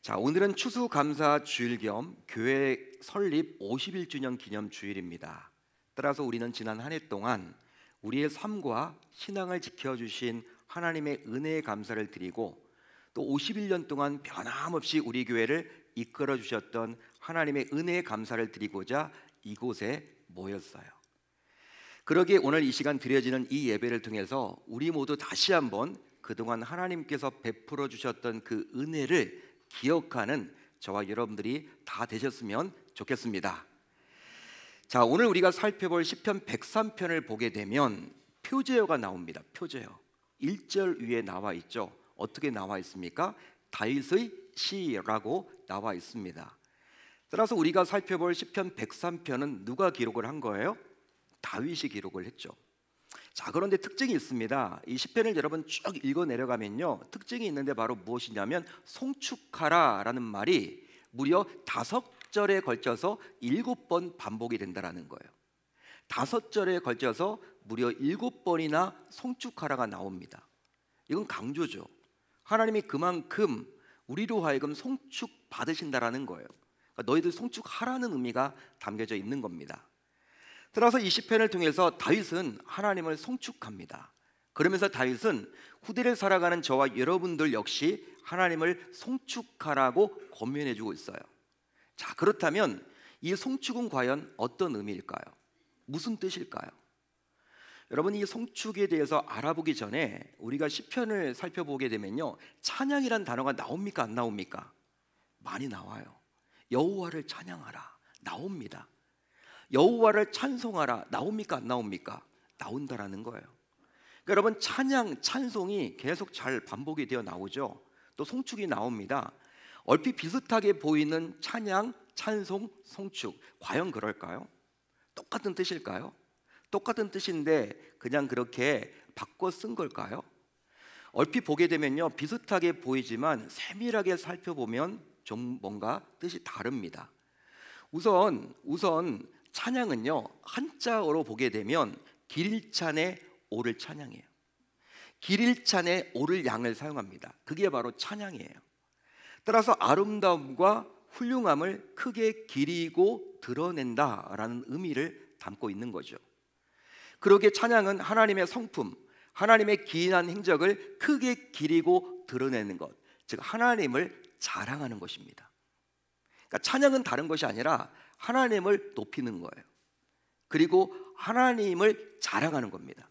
자, 오늘은 추수감사 주일 겸 교회 설립 51주년 기념 주일입니다. 따라서 우리는 지난 한 해 동안 우리의 삶과 신앙을 지켜주신 하나님의 은혜에 감사를 드리고, 또 51년 동안 변함없이 우리 교회를 이끌어 주셨던 하나님의 은혜에 감사를 드리고자 이곳에 모였어요. 그러기에 오늘 이 시간 드려지는 이 예배를 통해서 우리 모두 다시 한번 그동안 하나님께서 베풀어 주셨던 그 은혜를 기억하는 저와 여러분들이 다 되셨으면 좋겠습니다. 자, 오늘 우리가 살펴볼 시편 103편을 보게 되면 표제어가 나옵니다. 표제어 1절 위에 나와 있죠. 어떻게 나와 있습니까? 다윗의 시라고 나와 있습니다. 따라서 우리가 살펴볼 시편 103편은 누가 기록을 한 거예요? 다윗이 기록을 했죠. 자, 그런데 특징이 있습니다. 이 시편을 여러분 쭉 읽어 내려가면요, 특징이 있는데 바로 무엇이냐면 송축하라 라는 말이 무려 5절에 걸쳐서 7번 반복이 된다는 거예요. 5절에 걸쳐서 무려 7번이나 송축하라가 나옵니다. 이건 강조죠. 하나님이 그만큼 우리로 하여금 송축 받으신다라는 거예요. 그러니까 너희들 송축하라는 의미가 담겨져 있는 겁니다. 따라서 이 시편을 통해서 다윗은 하나님을 송축합니다. 그러면서 다윗은 후대를 살아가는 저와 여러분들 역시 하나님을 송축하라고 권면해주고 있어요. 자, 그렇다면 이 송축은 과연 어떤 의미일까요? 무슨 뜻일까요? 여러분, 이 송축에 대해서 알아보기 전에 우리가 시편을 살펴보게 되면요, 찬양이란 단어가 나옵니까 안 나옵니까? 많이 나와요. 여호와를 찬양하라 나옵니다. 여호와를 찬송하라 나옵니까 안 나옵니까? 나온다라는 거예요. 그러니까 여러분, 찬양, 찬송이 계속 잘 반복이 되어 나오죠. 또 송축이 나옵니다. 얼핏 비슷하게 보이는 찬양, 찬송, 송축, 과연 그럴까요? 똑같은 뜻일까요? 똑같은 뜻인데 그냥 그렇게 바꿔 쓴 걸까요? 얼핏 보게 되면요, 비슷하게 보이지만 세밀하게 살펴보면 좀 뭔가 뜻이 다릅니다. 우선 찬양은요, 한자어로 보게 되면 길일찬에 오를 찬양이에요. 길일찬에 오를 양을 사용합니다. 그게 바로 찬양이에요. 따라서 아름다움과 훌륭함을 크게 기리고 드러낸다라는 의미를 담고 있는 거죠. 그러기에 찬양은 하나님의 성품, 하나님의 기이한 행적을 크게 기리고 드러내는 것, 즉 하나님을 자랑하는 것입니다. 그러니까 찬양은 다른 것이 아니라 하나님을 높이는 거예요. 그리고 하나님을 자랑하는 겁니다.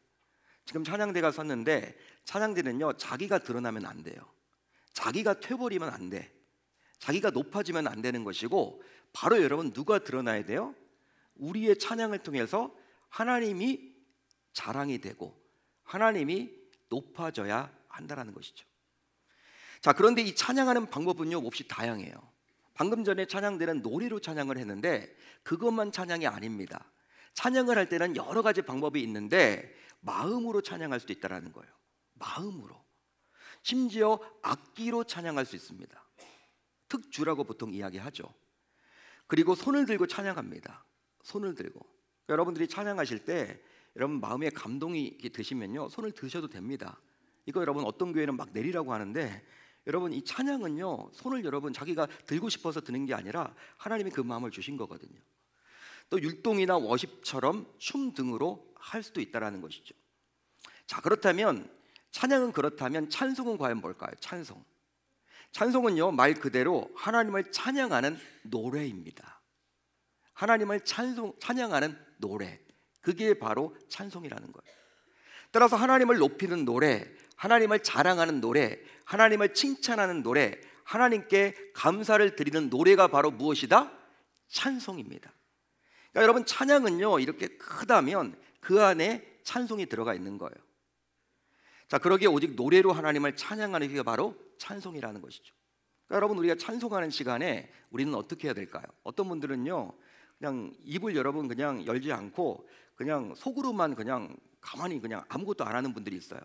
지금 찬양대가 섰는데 찬양대는요, 자기가 드러나면 안 돼요. 자기가 퇴버리면 안 돼. 자기가 높아지면 안 되는 것이고, 바로 여러분 누가 드러나야 돼요? 우리의 찬양을 통해서 하나님이 자랑이 되고 하나님이 높아져야 한다는 것이죠. 자, 그런데 이 찬양하는 방법은요, 몹시 다양해요. 방금 전에 찬양대는 노래로 찬양을 했는데 그것만 찬양이 아닙니다. 찬양을 할 때는 여러 가지 방법이 있는데 마음으로 찬양할 수도 있다는 거예요. 마음으로. 심지어 악기로 찬양할 수 있습니다. 특주라고 보통 이야기하죠. 그리고 손을 들고 찬양합니다. 손을 들고. 여러분들이 찬양하실 때 여러분 마음에 감동이 드시면요, 손을 드셔도 됩니다. 이거 여러분 어떤 교회는 막 내리라고 하는데, 여러분 이 찬양은요, 손을 여러분 자기가 들고 싶어서 드는 게 아니라 하나님이 그 마음을 주신 거거든요. 또 율동이나 워십처럼 춤 등으로 할 수도 있다라는 것이죠. 자, 그렇다면 찬양은 그렇다면 찬송은 과연 뭘까요? 찬송은요, 말 그대로 하나님을 찬양하는 노래입니다. 하나님을 찬양하는 노래, 그게 바로 찬송이라는 거예요. 따라서 하나님을 높이는 노래, 하나님을 자랑하는 노래, 하나님을 칭찬하는 노래, 하나님께 감사를 드리는 노래가 바로 무엇이다? 찬송입니다. 그러니까 여러분, 찬양은요, 이렇게 크다면 그 안에 찬송이 들어가 있는 거예요. 자, 그러기에 오직 노래로 하나님을 찬양하는 게 바로 찬송이라는 것이죠. 그러니까 여러분, 우리가 찬송하는 시간에 우리는 어떻게 해야 될까요? 어떤 분들은요, 그냥 입을 여러분 그냥 열지 않고 그냥 속으로만 그냥 가만히 그냥 아무것도 안 하는 분들이 있어요.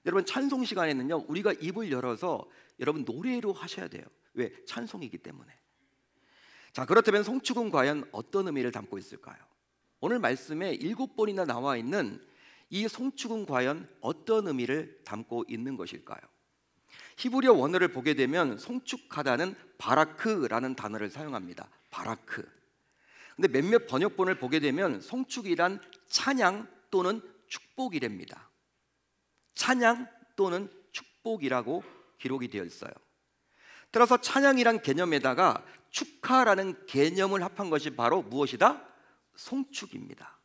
여러분, 찬송 시간에는요, 우리가 입을 열어서 여러분 노래로 하셔야 돼요. 왜? 찬송이기 때문에. 자, 그렇다면 송축은 과연 어떤 의미를 담고 있을까요? 오늘 말씀에 7번이나 나와 있는 이 송축은 과연 어떤 의미를 담고 있는 것일까요? 히브리어 원어를 보게 되면 송축하다는 바라크라는 단어를 사용합니다. 바라크. 근데 몇몇 번역본을 보게 되면 송축이란 찬양 또는 축복이랍니다. 찬양 또는 축복이라고 기록이 되어 있어요. 따라서 찬양이란 개념에다가 축하라는 개념을 합한 것이 바로 무엇이다? 송축입니다.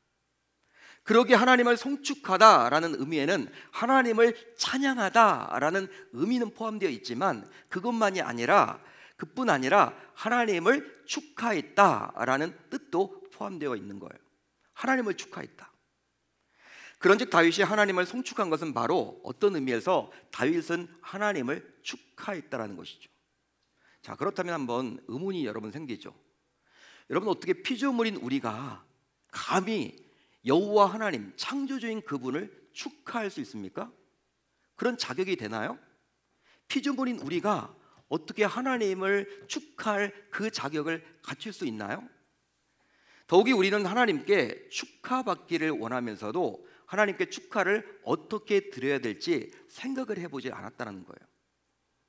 그러기에 하나님을 송축하다라는 의미에는 하나님을 찬양하다라는 의미는 포함되어 있지만 그뿐 아니라 하나님을 축하했다라는 뜻도 포함되어 있는 거예요. 하나님을 축하했다. 그런즉 다윗이 하나님을 송축한 것은 바로 어떤 의미에서 다윗은 하나님을 축하했다라는 것이죠. 자, 그렇다면 한번 의문이 여러분 생기죠. 여러분, 어떻게 피조물인 우리가 감히 여호와 하나님, 창조주인 그분을 축하할 수 있습니까? 그런 자격이 되나요? 피조물인 우리가 어떻게 하나님을 축하할 그 자격을 갖출 수 있나요? 더욱이 우리는 하나님께 축하받기를 원하면서도 하나님께 축하를 어떻게 드려야 될지 생각을 해보지 않았다는 거예요.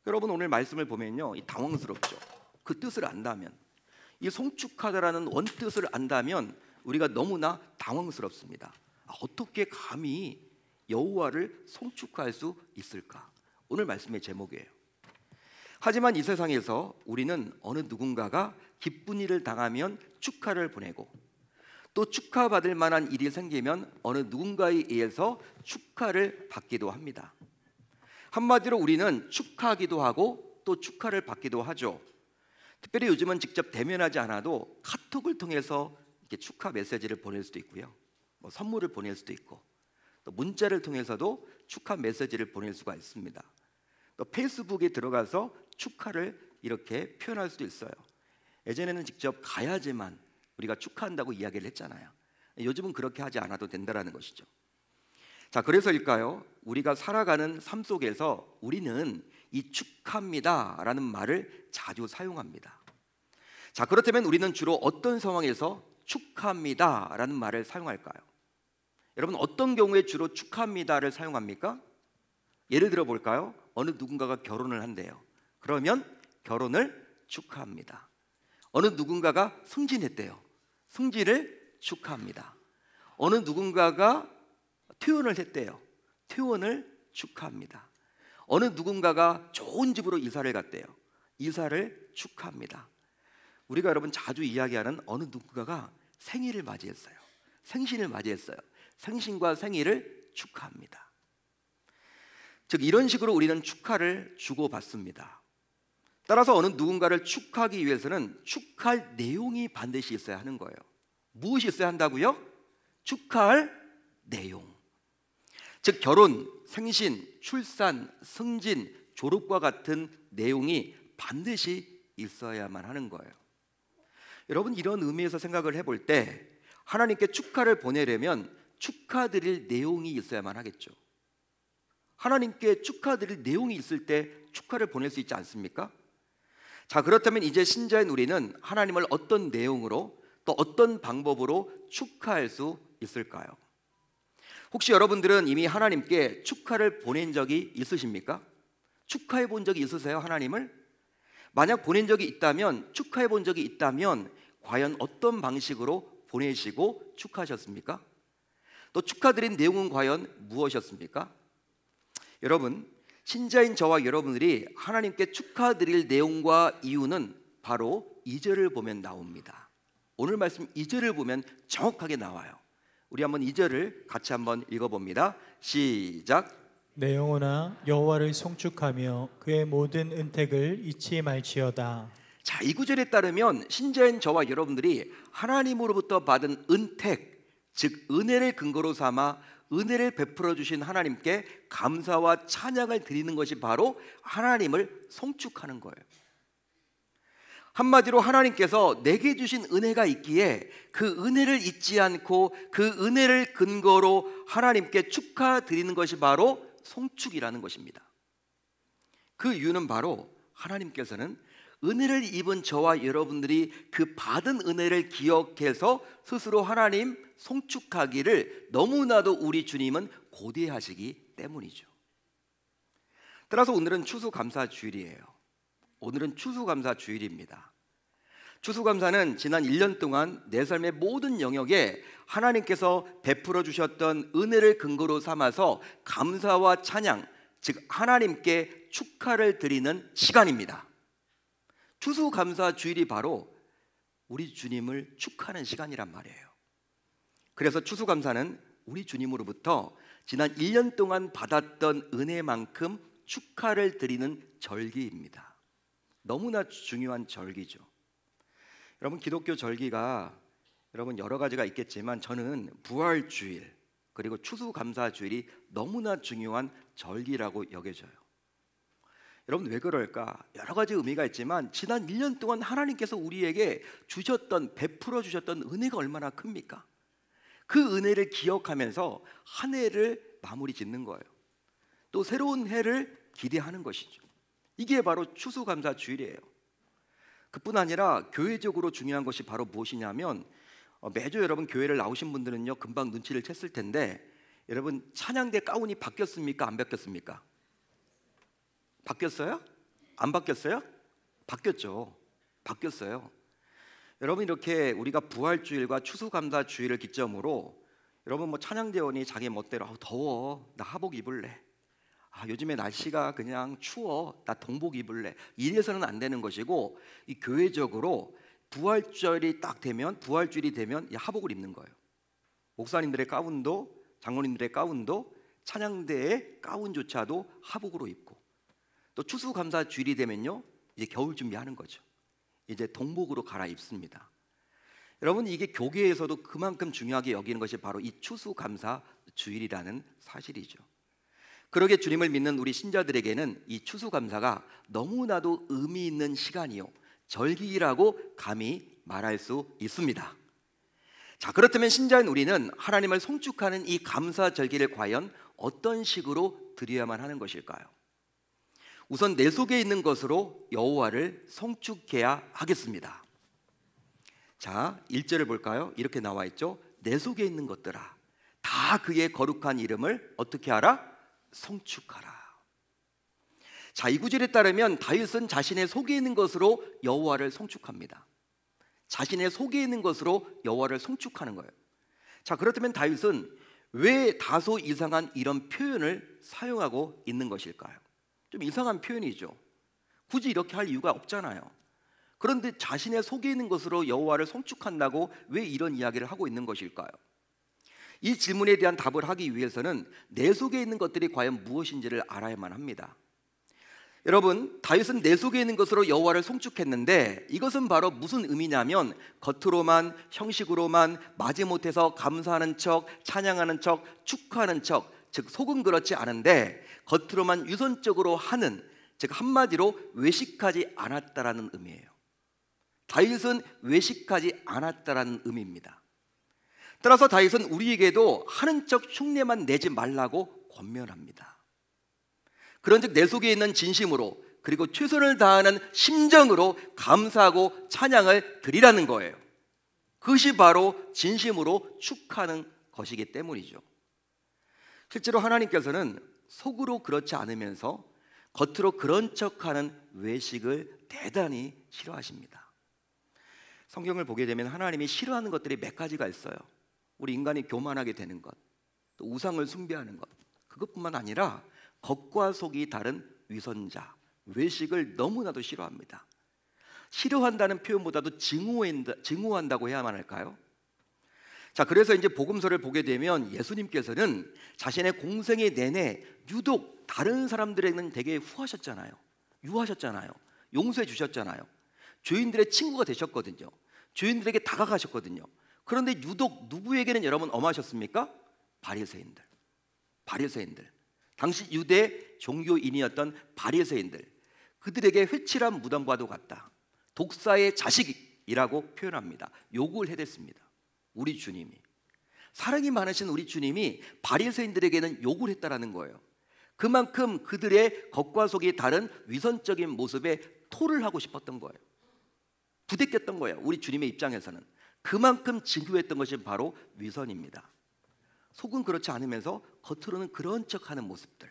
여러분, 오늘 말씀을 보면요, 당황스럽죠. 그 뜻을 안다면, 이 송축하다라는 원뜻을 안다면 우리가 너무나 당황스럽습니다. 어떻게 감히 여호와를 송축할 수 있을까? 오늘 말씀의 제목이에요. 하지만 이 세상에서 우리는 어느 누군가가 기쁜 일을 당하면 축하를 보내고, 또 축하받을 만한 일이 생기면 어느 누군가에 의해서 축하를 받기도 합니다. 한마디로 우리는 축하하기도 하고 또 축하를 받기도 하죠. 특별히 요즘은 직접 대면하지 않아도 카톡을 통해서 이렇게 축하 메시지를 보낼 수도 있고요, 선물을 보낼 수도 있고, 또 문자를 통해서도 축하 메시지를 보낼 수가 있습니다. 또 페이스북에 들어가서 축하를 이렇게 표현할 수도 있어요. 예전에는 직접 가야지만 우리가 축하한다고 이야기를 했잖아요. 요즘은 그렇게 하지 않아도 된다는 것이죠. 자, 그래서일까요? 우리가 살아가는 삶 속에서 우리는 이 축하합니다 라는 말을 자주 사용합니다. 자, 그렇다면 우리는 주로 어떤 상황에서 축하합니다 라는 말을 사용할까요? 여러분, 어떤 경우에 주로 축하합니다를 사용합니까? 예를 들어 볼까요? 어느 누군가가 결혼을 한대요. 그러면 결혼을 축하합니다. 어느 누군가가 승진했대요. 승진을 축하합니다. 어느 누군가가 퇴원을 했대요. 퇴원을 축하합니다. 어느 누군가가 좋은 집으로 이사를 갔대요. 이사를 축하합니다. 우리가 여러분 자주 이야기하는 어느 누군가가 생일을 맞이했어요. 생신을 맞이했어요. 생신과 생일을 축하합니다. 즉, 이런 식으로 우리는 축하를 주고받습니다. 따라서 어느 누군가를 축하하기 위해서는 축하할 내용이 반드시 있어야 하는 거예요. 무엇이 있어야 한다고요? 축하할 내용. 즉, 결혼, 생신, 출산, 승진, 졸업과 같은 내용이 반드시 있어야만 하는 거예요. 여러분, 이런 의미에서 생각을 해볼 때 하나님께 축하를 보내려면 축하드릴 내용이 있어야만 하겠죠. 하나님께 축하드릴 내용이 있을 때 축하를 보낼 수 있지 않습니까? 자, 그렇다면 이제 신자인 우리는 하나님을 어떤 내용으로 또 어떤 방법으로 축하할 수 있을까요? 혹시 여러분들은 이미 하나님께 축하를 보낸 적이 있으십니까? 축하해 본 적이 있으세요, 하나님을? 만약 보낸 적이 있다면, 축하해 본 적이 있다면 과연 어떤 방식으로 보내시고 축하하셨습니까? 또 축하드린 내용은 과연 무엇이었습니까? 여러분, 신자인 저와 여러분들이 하나님께 축하드릴 내용과 이유는 바로 2절을 보면 나옵니다. 오늘 말씀 2절을 보면 정확하게 나와요. 우리 한번 2절을 같이 한번 읽어봅니다. 시작. 내 영혼아 여호와를 송축하며 그의 모든 은택을 잊지 말지어다. 자, 이 구절에 따르면 신자인 저와 여러분들이 하나님으로부터 받은 은택, 즉 은혜를 근거로 삼아 은혜를 베풀어 주신 하나님께 감사와 찬양을 드리는 것이 바로 하나님을 송축하는 거예요. 한마디로 하나님께서 내게 주신 은혜가 있기에 그 은혜를 잊지 않고 그 은혜를 근거로 하나님께 축하드리는 것이 바로 송축이라는 것입니다. 그 이유는 바로 하나님께서는 은혜를 입은 저와 여러분들이 그 받은 은혜를 기억해서 스스로 하나님 송축하기를 너무나도 우리 주님은 고대하시기 때문이죠. 따라서 오늘은 추수감사주일이에요. 오늘은 추수감사주일입니다. 추수감사는 지난 1년 동안 내 삶의 모든 영역에 하나님께서 베풀어 주셨던 은혜를 근거로 삼아서 감사와 찬양, 즉 하나님께 축하를 드리는 시간입니다. 추수감사주일이 바로 우리 주님을 축하하는 시간이란 말이에요. 그래서 추수감사는 우리 주님으로부터 지난 1년 동안 받았던 은혜만큼 축하를 드리는 절기입니다. 너무나 중요한 절기죠. 여러분, 기독교 절기가 여러분 여러 가지가 있겠지만 저는 부활주일 그리고 추수감사주일이 너무나 중요한 절기라고 여겨져요. 여러분, 왜 그럴까? 여러 가지 의미가 있지만 지난 1년 동안 하나님께서 우리에게 주셨던, 베풀어 주셨던 은혜가 얼마나 큽니까? 그 은혜를 기억하면서 한 해를 마무리 짓는 거예요. 또 새로운 해를 기대하는 것이죠. 이게 바로 추수감사주일이에요. 그뿐 아니라 교회적으로 중요한 것이 바로 무엇이냐면 매주 여러분 교회를 나오신 분들은요 금방 눈치를 챘을 텐데, 여러분 찬양대 가운이 바뀌었습니까? 안 바뀌었습니까? 바뀌었어요? 안 바뀌었어요? 바뀌었죠. 바뀌었어요. 여러분, 이렇게 우리가 부활주일과 추수감사주일을 기점으로 여러분 뭐 찬양대원이 자기 멋대로 더워 나 하복 입을래, 요즘에 날씨가 그냥 추워 나 동복 입을래, 이래서는 안 되는 것이고, 이 교회적으로 부활주일이 되면 이 하복을 입는 거예요. 목사님들의 가운도, 장로님들의 가운도, 찬양대의 가운조차도 하복으로 입고, 또 추수감사주일이 되면요 이제 겨울 준비하는 거죠. 이제 동복으로 갈아입습니다. 여러분, 이게 교계에서도 그만큼 중요하게 여기는 것이 바로 이 추수감사주일이라는 사실이죠. 그러게 주님을 믿는 우리 신자들에게는 이 추수감사가 너무나도 의미 있는 시간이요, 절기라고 감히 말할 수 있습니다. 자, 그렇다면 신자인 우리는 하나님을 송축하는 이 감사 절기를 과연 어떤 식으로 드려야만 하는 것일까요? 우선 내 속에 있는 것으로 여호와를 송축해야 하겠습니다. 자, 1절을 볼까요? 이렇게 나와 있죠. 내 속에 있는 것들아 다 그의 거룩한 이름을 어떻게 하라? 송축하라. 자, 이 구절에 따르면 다윗은 자신의 속에 있는 것으로 여호와를 송축합니다. 자신의 속에 있는 것으로 여호와를 송축하는 거예요. 자, 그렇다면 다윗은 왜 다소 이상한 이런 표현을 사용하고 있는 것일까요? 좀 이상한 표현이죠. 굳이 이렇게 할 이유가 없잖아요. 그런데 자신의 속에 있는 것으로 여호와를 송축한다고 왜 이런 이야기를 하고 있는 것일까요? 이 질문에 대한 답을 하기 위해서는 내 속에 있는 것들이 과연 무엇인지를 알아야만 합니다. 여러분, 다윗은 내 속에 있는 것으로 여호와를 송축했는데 이것은 바로 무슨 의미냐면, 겉으로만, 형식으로만 마지못해서 감사하는 척, 찬양하는 척, 축하하는 척, 즉 속은 그렇지 않은데 겉으로만 유선적으로 하는, 즉 한마디로 외식하지 않았다라는 의미예요. 다윗은 외식하지 않았다라는 의미입니다. 따라서 다윗은 우리에게도 하는 척 흉내만 내지 말라고 권면합니다. 그런즉 내 속에 있는 진심으로 그리고 최선을 다하는 심정으로 감사하고 찬양을 드리라는 거예요. 그것이 바로 진심으로 축하는 것이기 때문이죠. 실제로 하나님께서는 속으로 그렇지 않으면서 겉으로 그런 척하는 외식을 대단히 싫어하십니다. 성경을 보게 되면 하나님이 싫어하는 것들이 몇 가지가 있어요. 우리 인간이 교만하게 되는 것, 또 우상을 숭배하는 것, 그것뿐만 아니라 겉과 속이 다른 위선자, 외식을 너무나도 싫어합니다. 싫어한다는 표현보다도 증오한다고 해야만 할까요? 자, 그래서 이제 복음서를 보게 되면 예수님께서는 자신의 공생애 내내 유독 다른 사람들에게는 되게 후하셨잖아요. 유하셨잖아요. 용서해 주셨잖아요. 죄인들의 친구가 되셨거든요. 죄인들에게 다가가셨거든요. 그런데 유독 누구에게는 여러분 엄하셨습니까? 바리새인들. 당시 유대 종교인이었던 바리새인들, 그들에게 회칠한 무덤과도 같다. 독사의 자식이라고 표현합니다. 욕을 해댔습니다. 우리 주님이, 사랑이 많으신 우리 주님이 바리새인들에게는 욕을 했다라는 거예요. 그만큼 그들의 겉과 속이 다른 위선적인 모습에 토를 하고 싶었던 거예요. 부대꼈던 거예요. 우리 주님의 입장에서는 그만큼 증오했던 것이 바로 위선입니다. 속은 그렇지 않으면서 겉으로는 그런 척하는 모습들.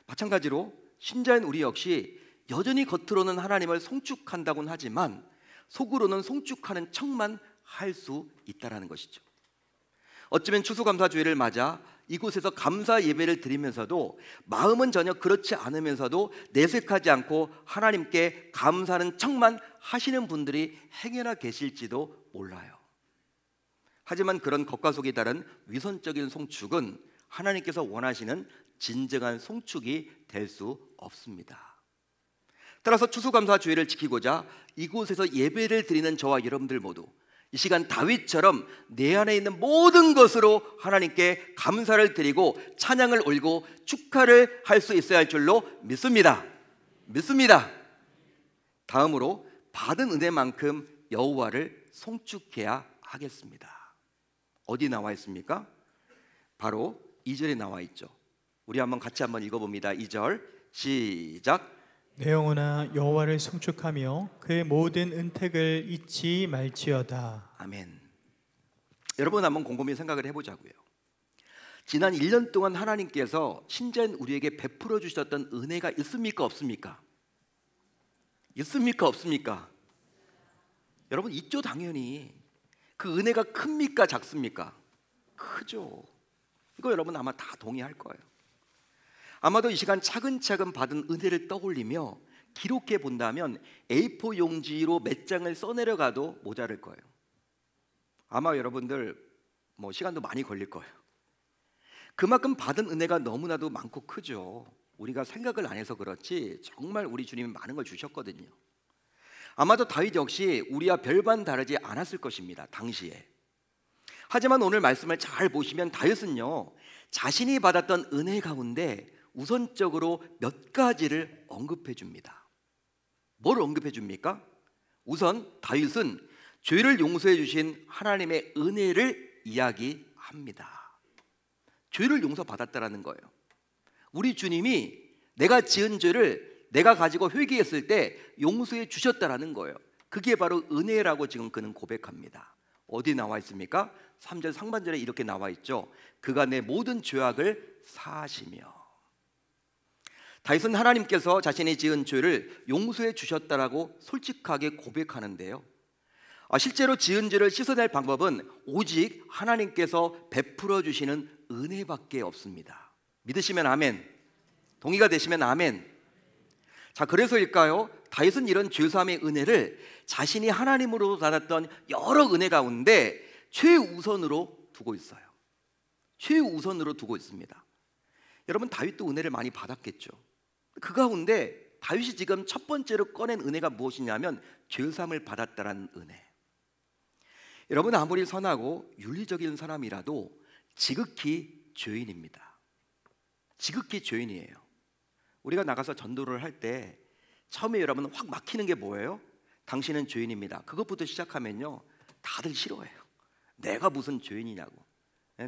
마찬가지로 신자인 우리 역시 여전히 겉으로는 하나님을 송축한다고는 하지만 속으로는 송축하는 척만 할 수 있다라는 것이죠. 어쩌면 추수감사주일을 맞아 이곳에서 감사 예배를 드리면서도 마음은 전혀 그렇지 않으면서도 내색하지 않고 하나님께 감사하는 척만 하시는 분들이 행여나 계실지도 몰라요. 하지만 그런 겉과 속이 다른 위선적인 송축은 하나님께서 원하시는 진정한 송축이 될 수 없습니다. 따라서 추수감사주일을 지키고자 이곳에서 예배를 드리는 저와 여러분들 모두 이 시간 다윗처럼 내 안에 있는 모든 것으로 하나님께 감사를 드리고 찬양을 올리고 축하를 할 수 있어야 할 줄로 믿습니다. 다음으로 받은 은혜만큼 여호와를 송축해야 하겠습니다. 어디 나와 있습니까? 바로 2절에 나와 있죠. 우리 같이 한번 읽어봅니다. 2절 시작. 내 영혼아 여호와를 송축하며 그의 모든 은택을 잊지 말지어다. 아멘. 여러분 한번 곰곰이 생각을 해보자고요. 지난 1년 동안 하나님께서 신자인 우리에게 베풀어 주셨던 은혜가 있습니까 없습니까? 있습니까 없습니까? 여러분 있죠. 당연히. 그 은혜가 큽니까 작습니까? 크죠. 이거 여러분 아마 다 동의할 거예요. 아마도 이 시간 차근차근 받은 은혜를 떠올리며 기록해 본다면 A4 용지로 몇 장을 써내려가도 모자랄 거예요. 아마 여러분들 시간도 많이 걸릴 거예요. 그만큼 받은 은혜가 너무나도 많고 크죠. 우리가 생각을 안 해서 그렇지 정말 우리 주님이 많은 걸 주셨거든요. 아마도 다윗 역시 우리와 별반 다르지 않았을 것입니다. 당시에. 하지만 오늘 말씀을 잘 보시면 다윗은요 자신이 받았던 은혜 가운데 우선적으로 몇 가지를 언급해 줍니다. 뭘 언급해 줍니까? 우선 다윗은 죄를 용서해 주신 하나님의 은혜를 이야기합니다. 죄를 용서받았다라는 거예요. 우리 주님이 내가 지은 죄를 내가 가지고 회개했을 때 용서해 주셨다라는 거예요. 그게 바로 은혜라고 지금 그는 고백합니다. 어디 나와 있습니까? 3절 상반절에 이렇게 나와 있죠. 그가 내 모든 죄악을 사하시며. 다윗은 하나님께서 자신이 지은 죄를 용서해 주셨다라고 솔직하게 고백하는데요. 실제로 지은 죄를 씻어낼 방법은 오직 하나님께서 베풀어 주시는 은혜밖에 없습니다. 믿으시면 아멘. 동의가 되시면 아멘. 자, 그래서일까요? 다윗은 이런 죄사함의 은혜를 자신이 하나님으로 받았던 여러 은혜 가운데 최우선으로 두고 있어요. 최우선으로 두고 있습니다. 여러분 다윗도 은혜를 많이 받았겠죠. 그 가운데 다윗이 지금 첫 번째로 꺼낸 은혜가 무엇이냐면 죄사함을 받았다라는 은혜. 여러분 아무리 선하고 윤리적인 사람이라도 지극히 죄인입니다. 지극히 죄인이에요. 우리가 나가서 전도를 할 때 처음에 여러분 확 막히는 게 뭐예요? 당신은 죄인입니다. 그것부터 시작하면요 다들 싫어해요. 내가 무슨 죄인이냐고.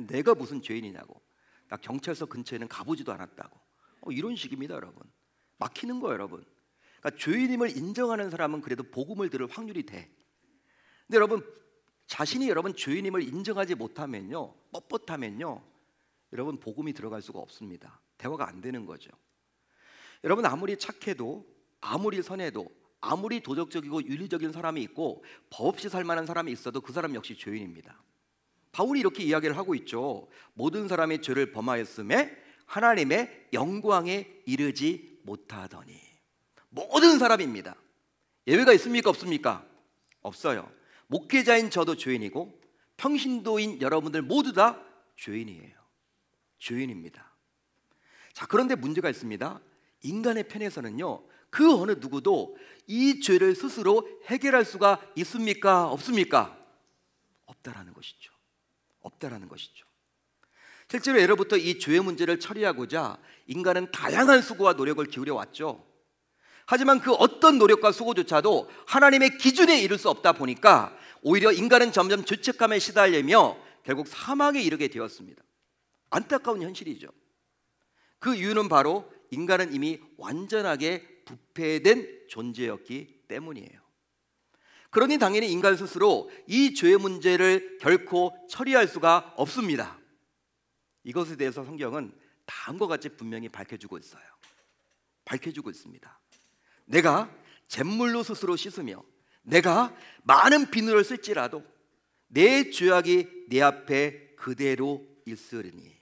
내가 무슨 죄인이냐고. 나 경찰서 근처에는 가보지도 않았다고. 이런 식입니다 여러분. 막히는 거예요 여러분. 그러니까 죄인임을 인정하는 사람은 그래도 복음을 들을 확률이 돼. 근데 여러분 자신이 여러분 죄인임을 인정하지 못하면요 뻣뻣하면요 여러분 복음이 들어갈 수가 없습니다. 대화가 안 되는 거죠. 여러분 아무리 착해도 아무리 선해도 아무리 도덕적이고 윤리적인 사람이 있고 법 없이 살만한 사람이 있어도 그 사람 역시 죄인입니다. 바울이 이렇게 이야기를 하고 있죠. 모든 사람이 죄를 범하였음에 하나님의 영광에 이르지 못하더니. 모든 사람입니다. 예외가 있습니까 없습니까? 없어요. 목회자인 저도 죄인이고 평신도인 여러분들 모두 다 죄인이에요. 죄인입니다. 자, 그런데 문제가 있습니다. 인간의 편에서는요 그 어느 누구도 이 죄를 스스로 해결할 수가 있습니까 없습니까? 없다라는 것이죠. 없다라는 것이죠. 실제로 예로부터 이 죄의 문제를 처리하고자 인간은 다양한 수고와 노력을 기울여 왔죠. 하지만 그 어떤 노력과 수고조차도 하나님의 기준에 이를 수 없다 보니까 오히려 인간은 점점 죄책감에 시달리며 결국 사망에 이르게 되었습니다. 안타까운 현실이죠. 그 이유는 바로 인간은 이미 완전하게 부패된 존재였기 때문이에요. 그러니 당연히 인간 스스로 이 죄의 문제를 결코 처리할 수가 없습니다. 이것에 대해서 성경은 다음과 같이 분명히 밝혀주고 있어요. 밝혀주고 있습니다. 내가 잿물로 스스로 씻으며 내가 많은 비누를 쓸지라도 내 죄악이 내 앞에 그대로 있으리니.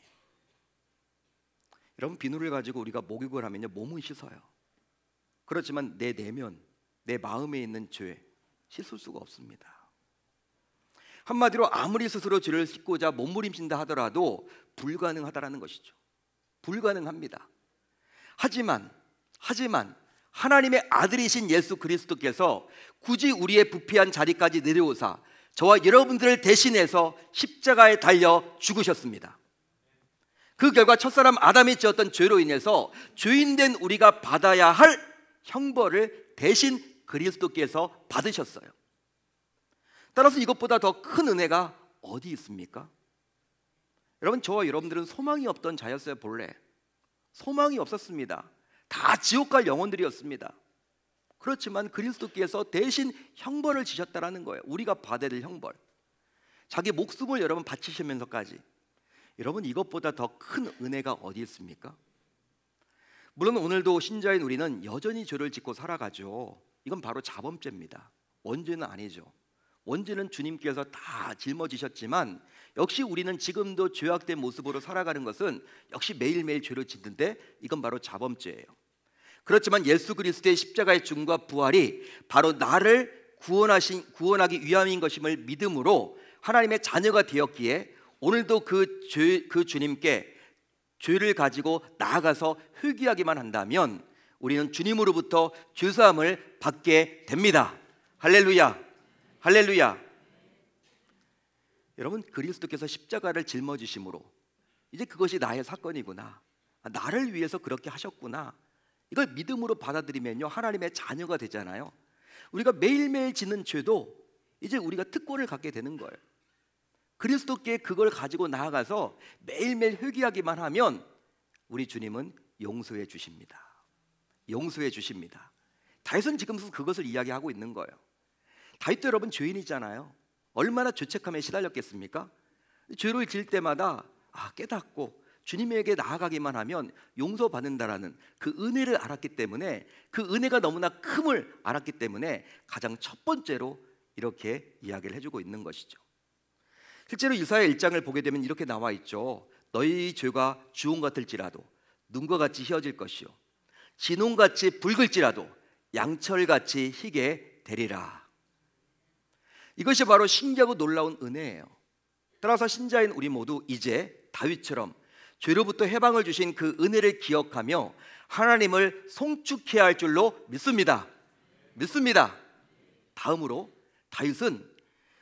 여러분, 비누를 가지고 우리가 목욕을 하면요, 몸은 씻어요. 그렇지만 내 내면, 내 마음에 있는 죄 씻을 수가 없습니다. 한마디로 아무리 스스로 죄를 씻고자 몸부림친다 하더라도 불가능하다라는 것이죠. 불가능합니다. 하지만 하나님의 아들이신 예수 그리스도께서 굳이 우리의 부패한 자리까지 내려오사 저와 여러분들을 대신해서 십자가에 달려 죽으셨습니다. 그 결과 첫사람 아담이 지었던 죄로 인해서 죄인된 우리가 받아야 할 형벌을 대신 그리스도께서 받으셨어요. 따라서 이것보다 더 큰 은혜가 어디 있습니까? 여러분, 저와 여러분들은 소망이 없던 자였어요. 본래 소망이 없었습니다. 다 지옥 갈 영혼들이었습니다. 그렇지만 그리스도께서 대신 형벌을 지셨다라는 거예요. 우리가 받아야 될 형벌, 자기 목숨을 여러분 바치시면서까지. 여러분, 이것보다 더 큰 은혜가 어디 있습니까? 물론 오늘도 신자인 우리는 여전히 죄를 짓고 살아가죠. 이건 바로 자범죄입니다. 원죄는 아니죠. 원죄는 주님께서 다 짊어지셨지만 역시 우리는 지금도 죄악된 모습으로 살아가는 것은 역시 매일매일 죄를 짓는데 이건 바로 자범죄예요. 그렇지만 예수 그리스도의 십자가의 죽음과 부활이 바로 나를 구원하기 위함인 것임을 믿음으로 하나님의 자녀가 되었기에 오늘도 그 주님께 죄를 가지고 나아가서 회개하기만 한다면 우리는 주님으로부터 죄사함을 받게 됩니다. 할렐루야, 할렐루야. 여러분, 그리스도께서 십자가를 짊어지심으로 이제 그것이 나의 사건이구나, 나를 위해서 그렇게 하셨구나, 이걸 믿음으로 받아들이면요 하나님의 자녀가 되잖아요. 우리가 매일매일 짓는 죄도 이제 우리가 특권을 갖게 되는 거예요. 그리스도께 그걸 가지고 나아가서 매일매일 회개하기만 하면 우리 주님은 용서해 주십니다. 용서해 주십니다. 다윗은 지금 그것을 이야기하고 있는 거예요. 다윗도 여러분 죄인이잖아요. 얼마나 죄책감에 시달렸겠습니까? 죄를 지을 때마다 깨닫고 주님에게 나아가기만 하면 용서받는다라는 그 은혜를 알았기 때문에, 그 은혜가 너무나 큼을 알았기 때문에 가장 첫 번째로 이렇게 이야기를 해주고 있는 것이죠. 실제로 이사야 1장을 보게 되면 이렇게 나와 있죠. 너희 죄가 주홍 같을지라도 눈과 같이 희어질 것이요 진홍같이 붉을지라도 양철같이 희게 되리라. 이것이 바로 신기하고 놀라운 은혜예요. 따라서 신자인 우리 모두 이제 다윗처럼 죄로부터 해방을 주신 그 은혜를 기억하며 하나님을 송축해야 할 줄로 믿습니다. 다음으로 다윗은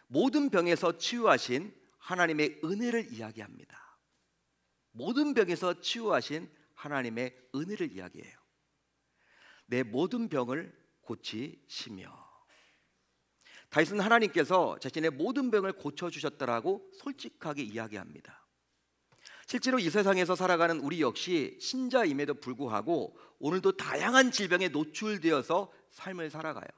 모든 병에서 치유하신 하나님의 은혜를 이야기합니다. 모든 병에서 치유하신 하나님의 은혜를 이야기해요. 내 모든 병을 고치시며. 다윗은 하나님께서 자신의 모든 병을 고쳐주셨다라고 솔직하게 이야기합니다. 실제로 이 세상에서 살아가는 우리 역시 신자임에도 불구하고 오늘도 다양한 질병에 노출되어서 삶을 살아가요.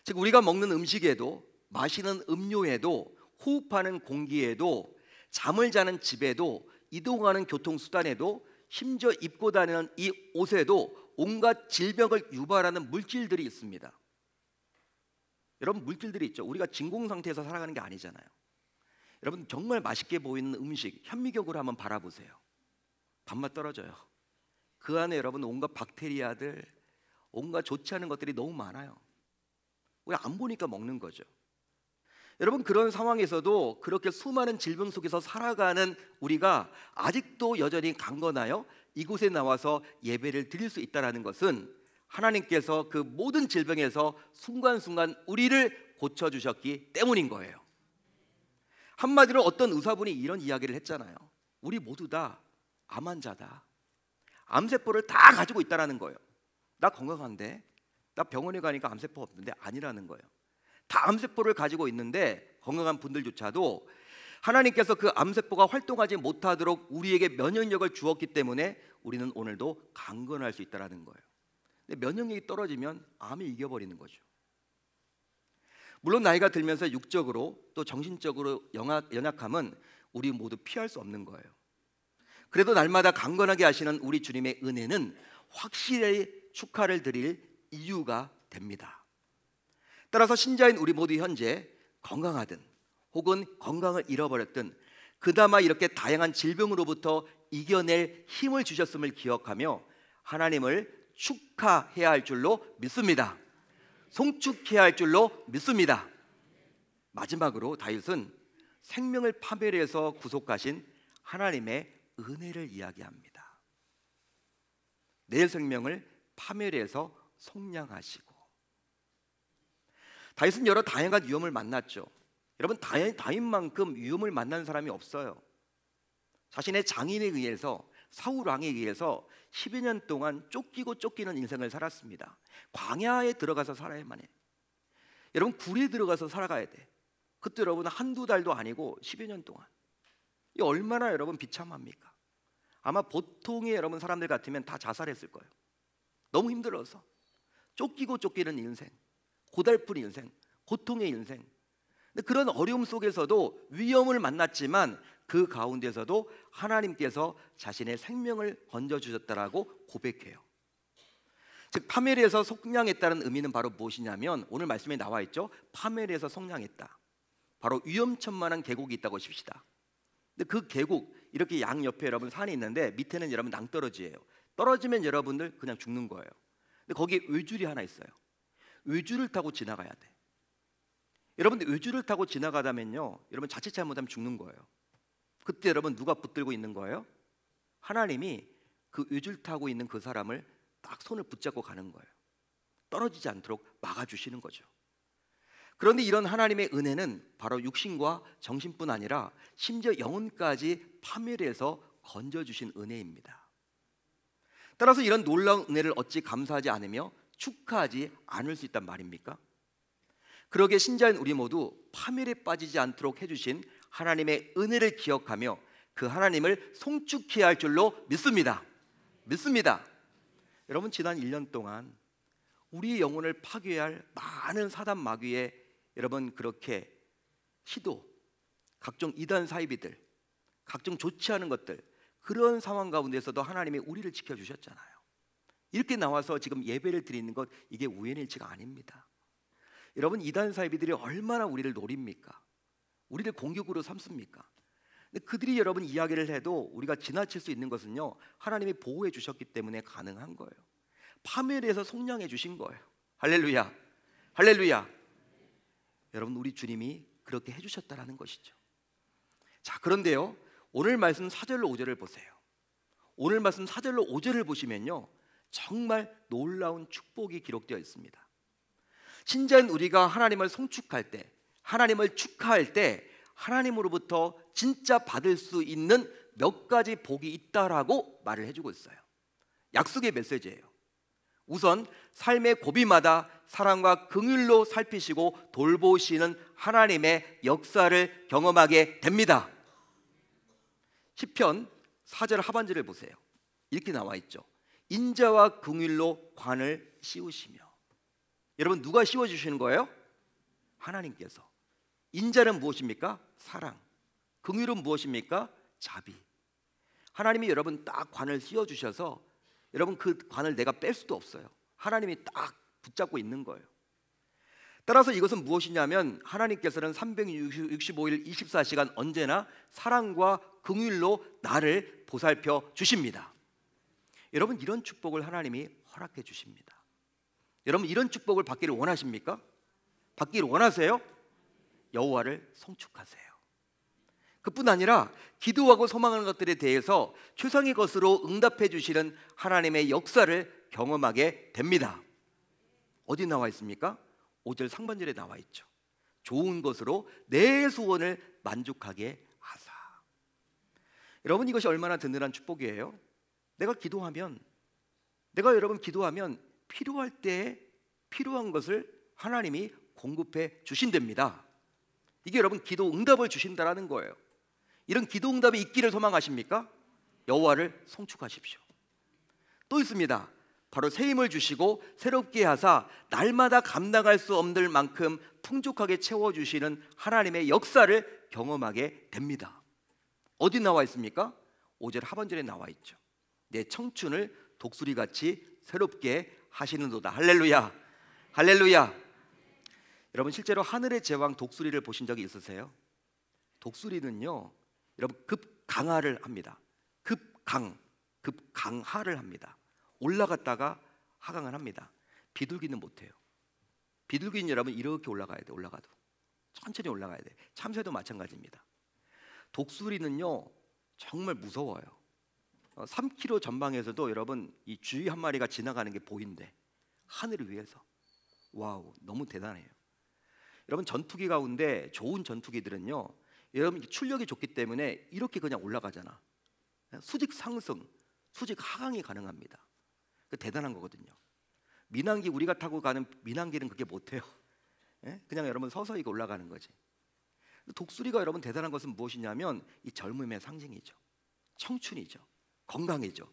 즉 우리가 먹는 음식에도, 마시는 음료에도, 호흡하는 공기에도, 잠을 자는 집에도, 이동하는 교통수단에도, 심지어 입고 다니는 이 옷에도 온갖 질병을 유발하는 물질들이 있습니다. 여러분, 물질들이 있죠. 우리가 진공 상태에서 살아가는 게 아니잖아요. 여러분, 정말 맛있게 보이는 음식 현미경으로 한번 바라보세요. 밥맛 떨어져요. 그 안에 여러분 온갖 박테리아들, 온갖 좋지 않은 것들이 너무 많아요. 우리 안 보니까 먹는 거죠. 여러분, 그런 상황에서도 그렇게 수많은 질병 속에서 살아가는 우리가 아직도 여전히 강건하여 이곳에 나와서 예배를 드릴 수 있다는 것은 하나님께서 그 모든 질병에서 순간순간 우리를 고쳐주셨기 때문인 거예요. 한마디로 어떤 의사분이 이런 이야기를 했잖아요. 우리 모두 다 암 환자다. 암세포를 다 가지고 있다는 거예요. 나 건강한데, 나 병원에 가니까 암세포 없는데, 아니라는 거예요. 다 암세포를 가지고 있는데 건강한 분들조차도 하나님께서 그 암세포가 활동하지 못하도록 우리에게 면역력을 주었기 때문에 우리는 오늘도 강건할 수 있다는 거예요. 근데 면역력이 떨어지면 암이 이겨버리는 거죠. 물론 나이가 들면서 육적으로 또 정신적으로 연약함은 우리 모두 피할 수 없는 거예요. 그래도 날마다 강건하게 하시는 우리 주님의 은혜는 확실히 축하를 드릴 이유가 됩니다. 따라서 신자인 우리 모두 현재 건강하든 혹은 건강을 잃어버렸든 그나마 이렇게 다양한 질병으로부터 이겨낼 힘을 주셨음을 기억하며 하나님을 축하해야 할 줄로 믿습니다. 송축해야 할 줄로 믿습니다. 마지막으로 다윗은 생명을 파멸해서 구속하신 하나님의 은혜를 이야기합니다. 내 생명을 파멸해서 속량하시고. 다윗은 여러 다양한 위험을 만났죠. 여러분, 다윗만큼 위험을 만난 사람이 없어요. 자신의 장인에 의해서, 사울 왕에 의해서 10여 년 동안 쫓기고 쫓기는 인생을 살았습니다. 광야에 들어가서 살아야만 해. 여러분, 굴에 들어가서 살아가야 돼. 그때 여러분 한두 달도 아니고 10여 년 동안. 이 얼마나 여러분 비참합니까? 아마 보통의 여러분 사람들 같으면 다 자살했을 거예요. 너무 힘들어서. 쫓기고 쫓기는 인생, 고달픈 인생, 고통의 인생. 근데 그런 어려움 속에서도 위험을 만났지만 그 가운데서도 하나님께서 자신의 생명을 건져주셨다라고 고백해요. 즉 파멸해서 속량했다는 의미는 바로 무엇이냐면 오늘 말씀에 나와 있죠. 파멸해서 속량했다. 바로 위험천만한 계곡이 있다고 칩시다. 근데 그 계곡 이렇게 양옆에 여러분 산이 있는데 밑에는 여러분 낭떠러지예요. 떨어지면 여러분들 그냥 죽는 거예요. 근데 거기에 외줄이 하나 있어요. 외줄을 타고 지나가야 돼. 여러분들 외줄을 타고 지나가다면요, 여러분 자칫 잘못하면 죽는 거예요. 그때 여러분 누가 붙들고 있는 거예요? 하나님이 그 외줄 타고 있는 그 사람을 딱 손을 붙잡고 가는 거예요. 떨어지지 않도록 막아주시는 거죠. 그런데 이런 하나님의 은혜는 바로 육신과 정신뿐 아니라 심지어 영혼까지 파멸해서 건져주신 은혜입니다. 따라서 이런 놀라운 은혜를 어찌 감사하지 않으며 축하하지 않을 수 있단 말입니까? 그러기에 신자인 우리 모두 파멸에 빠지지 않도록 해주신 하나님의 은혜를 기억하며 그 하나님을 송축해야 할 줄로 믿습니다. 믿습니다. 여러분, 지난 1년 동안 우리의 영혼을 파괴할 많은 사단 마귀의 여러분 그렇게 시도, 각종 이단 사이비들, 각종 좋지 않은 것들, 그런 상황 가운데서도 하나님이 우리를 지켜주셨잖아요. 이렇게 나와서 지금 예배를 드리는 것, 이게 우연의 일치가 아닙니다. 여러분, 이단 사이비들이 얼마나 우리를 노립니까? 우리를 공격으로 삼습니까? 근데 그들이 여러분 이야기를 해도 우리가 지나칠 수 있는 것은요, 하나님이 보호해 주셨기 때문에 가능한 거예요. 파멸해서 속량해 주신 거예요. 할렐루야, 할렐루야. 여러분, 우리 주님이 그렇게 해주셨다라는 것이죠. 자, 그런데요, 오늘 말씀 4절로 5절을 보세요. 오늘 말씀 4절로 5절을 보시면요, 정말 놀라운 축복이 기록되어 있습니다. 신자인 우리가 하나님을 송축할 때, 하나님을 축하할 때 하나님으로부터 진짜 받을 수 있는 몇 가지 복이 있다라고 말을 해주고 있어요. 약속의 메시지예요. 우선 삶의 고비마다 사랑과 긍휼로 살피시고 돌보시는 하나님의 역사를 경험하게 됩니다. 시편 4절 하반절을 보세요. 이렇게 나와 있죠. 인자와 긍휼로 관을 씌우시며. 여러분, 누가 씌워주시는 거예요? 하나님께서. 인자는 무엇입니까? 사랑. 긍휼은 무엇입니까? 자비. 하나님이 여러분 딱 관을 씌워주셔서 여러분 그 관을 내가 뺄 수도 없어요. 하나님이 딱 붙잡고 있는 거예요. 따라서 이것은 무엇이냐면 하나님께서는 365일 24시간 언제나 사랑과 긍휼로 나를 보살펴 주십니다. 여러분, 이런 축복을 하나님이 허락해 주십니다. 여러분, 이런 축복을 받기를 원하십니까? 받기를 원하세요? 여호와를 송축하세요. 그뿐 아니라 기도하고 소망하는 것들에 대해서 최상의 것으로 응답해 주시는 하나님의 역사를 경험하게 됩니다. 어디 나와 있습니까? 5절 상반절에 나와 있죠. 좋은 것으로 내 소원을 만족하게 하사. 여러분, 이것이 얼마나 든든한 축복이에요. 내가 여러분 기도하면 필요할 때에 필요한 것을 하나님이 공급해 주신답니다. 이게 여러분 기도 응답을 주신다라는 거예요. 이런 기도 응답이 있기를 소망하십니까? 여호와를 송축하십시오. 또 있습니다. 바로 새 힘을 주시고 새롭게 하사 날마다 감당할 수 없는 만큼 풍족하게 채워주시는 하나님의 역사를 경험하게 됩니다. 어디 나와 있습니까? 5절 하반절에 나와 있죠. 내 청춘을 독수리같이 새롭게 하시는도다. 할렐루야, 할렐루야. 여러분 실제로 하늘의 제왕 독수리를 보신 적이 있으세요? 독수리는요 여러분 급강하를 합니다. 급강하를 합니다. 올라갔다가 하강을 합니다. 비둘기는 못해요. 비둘기는 여러분 이렇게 올라가야 돼. 올라가도 천천히 올라가야 돼. 참새도 마찬가지입니다. 독수리는요 정말 무서워요. 3km 전방에서도 여러분 이 쥐 한 마리가 지나가는 게 보인대. 하늘을 위해서. 와우, 너무 대단해요. 여러분 전투기 가운데 좋은 전투기들은요 여러분 출력이 좋기 때문에 이렇게 그냥 올라가잖아. 수직 상승, 수직 하강이 가능합니다. 대단한 거거든요. 민항기, 우리가 타고 가는 민항기는 그게 못해요. 그냥 여러분 서서히 올라가는 거지. 독수리가 여러분 대단한 것은 무엇이냐면 이 젊음의 상징이죠. 청춘이죠. 건강이죠.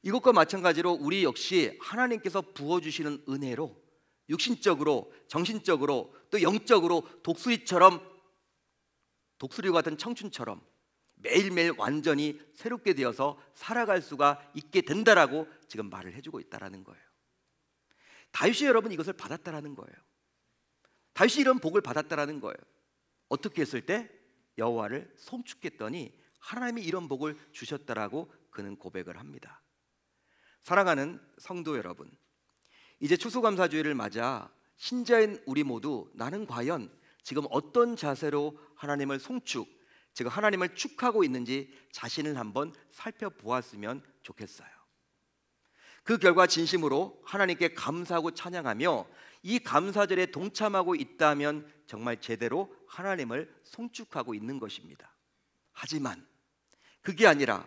이것과 마찬가지로 우리 역시 하나님께서 부어주시는 은혜로 육신적으로, 정신적으로, 또 영적으로 독수리와 같은 청춘처럼 매일매일 완전히 새롭게 되어서 살아갈 수가 있게 된다라고 지금 말을 해주고 있다라는 거예요. 다윗이 여러분 이것을 받았다라는 거예요. 다윗이 이런 복을 받았다라는 거예요. 어떻게 했을 때? 여호와를 송축했더니 하나님이 이런 복을 주셨다라고 그는 고백을 합니다. 사랑하는 성도 여러분, 이제 추수감사주일을 맞아 신자인 우리 모두 나는 과연 지금 어떤 자세로 하나님을 송축, 즉 하나님을 축하고 있는지 자신을 한번 살펴보았으면 좋겠어요. 그 결과 진심으로 하나님께 감사하고 찬양하며 이 감사절에 동참하고 있다면 정말 제대로 하나님을 송축하고 있는 것입니다. 하지만 그게 아니라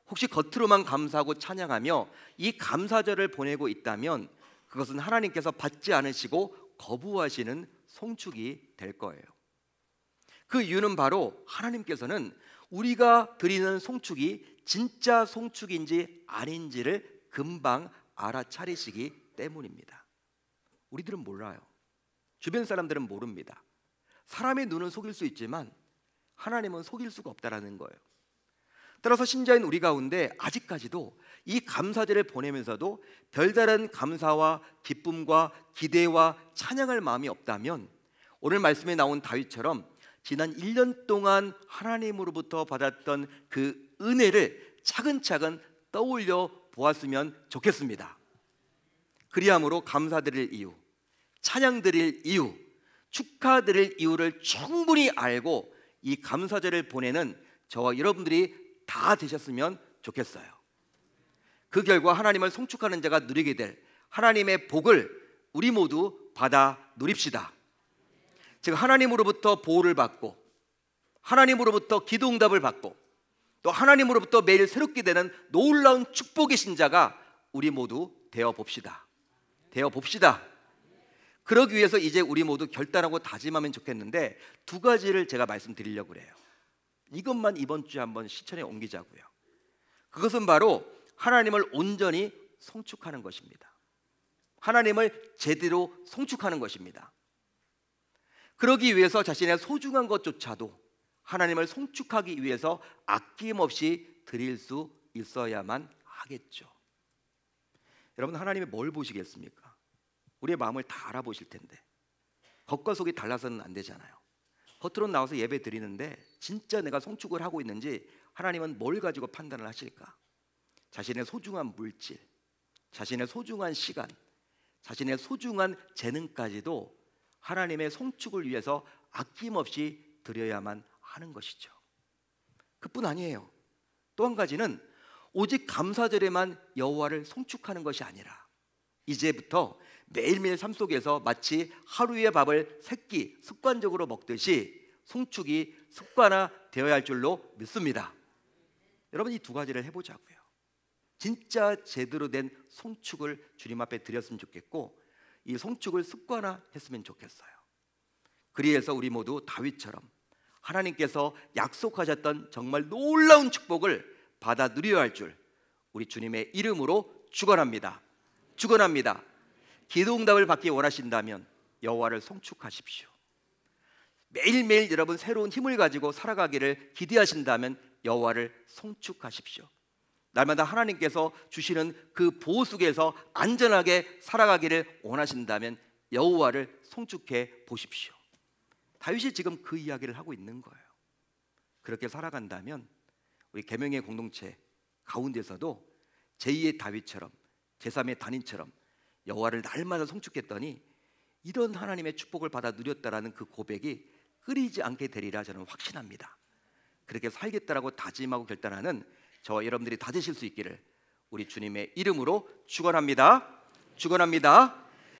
혹시 겉으로만 감사하고 찬양하며 이 감사절을 보내고 있다면 그것은 하나님께서 받지 않으시고 거부하시는 송축이 될 거예요. 그 이유는 바로 하나님께서는 우리가 드리는 송축이 진짜 송축인지 아닌지를 금방 알아차리시기 때문입니다. 우리들은 몰라요. 주변 사람들은 모릅니다. 사람의 눈은 속일 수 있지만 하나님은 속일 수가 없다라는 거예요. 따라서 신자인 우리 가운데 아직까지도 이 감사절을 보내면서도 별다른 감사와 기쁨과 기대와 찬양할 마음이 없다면 오늘 말씀에 나온 다윗처럼 지난 1년 동안 하나님으로부터 받았던 그 은혜를 차근차근 떠올려 보았으면 좋겠습니다. 그리함으로 감사드릴 이유, 찬양드릴 이유, 축하드릴 이유를 충분히 알고 이 감사절을 보내는 저와 여러분들이 다 되셨으면 좋겠어요. 그 결과 하나님을 송축하는 자가 누리게 될 하나님의 복을 우리 모두 받아 누립시다. 즉 하나님으로부터 보호를 받고 하나님으로부터 기도응답을 받고 또 하나님으로부터 매일 새롭게 되는 놀라운 축복의 신자가 우리 모두 되어 봅시다. 그러기 위해서 이제 우리 모두 결단하고 다짐하면 좋겠는데 두 가지를 제가 말씀드리려고 해요. 이것만 이번 주에 한번 실천에 옮기자고요. 그것은 바로 하나님을 온전히 송축하는 것입니다. 하나님을 제대로 송축하는 것입니다. 그러기 위해서 자신의 소중한 것조차도 하나님을 송축하기 위해서 아낌없이 드릴 수 있어야만 하겠죠. 여러분 하나님이 뭘 보시겠습니까? 우리의 마음을 다 알아보실 텐데 겉과 속이 달라서는 안 되잖아요. 겉으로 나와서 예배 드리는데 진짜 내가 송축을 하고 있는지 하나님은 뭘 가지고 판단을 하실까? 자신의 소중한 물질, 자신의 소중한 시간, 자신의 소중한 재능까지도 하나님의 송축을 위해서 아낌없이 드려야만 하는 것이죠. 그뿐 아니에요. 또 한 가지는 오직 감사절에만 여호와를 송축하는 것이 아니라 이제부터 매일매일 삶 속에서 마치 하루의 밥을 새끼 습관적으로 먹듯이 송축이 습관화 되어야 할 줄로 믿습니다. 여러분 이 두 가지를 해보자고요. 진짜 제대로 된 송축을 주님 앞에 드렸으면 좋겠고 이 송축을 습관화했으면 좋겠어요. 그리해서 우리 모두 다윗처럼 하나님께서 약속하셨던 정말 놀라운 축복을 받아 누려야 할 줄 우리 주님의 이름으로 축원합니다. 기도응답을 받기 원하신다면 여호와를 송축하십시오. 매일매일 여러분 새로운 힘을 가지고 살아가기를 기대하신다면 여호와를 송축하십시오. 날마다 하나님께서 주시는 그 보호 속에서 안전하게 살아가기를 원하신다면 여호와를 송축해 보십시오. 다윗이 지금 그 이야기를 하고 있는 거예요. 그렇게 살아간다면 우리 계명의 공동체 가운데서도 제2의 다윗처럼 제3의 단인처럼 여호와를 날마다 송축했더니 이런 하나님의 축복을 받아 누렸다라는 그 고백이 끊이지 않게 되리라 저는 확신합니다. 그렇게 살겠다라고 다짐하고 결단하는 저와 여러분들이 다지실 수 있기를 우리 주님의 이름으로 축원합니다. 축원합니다.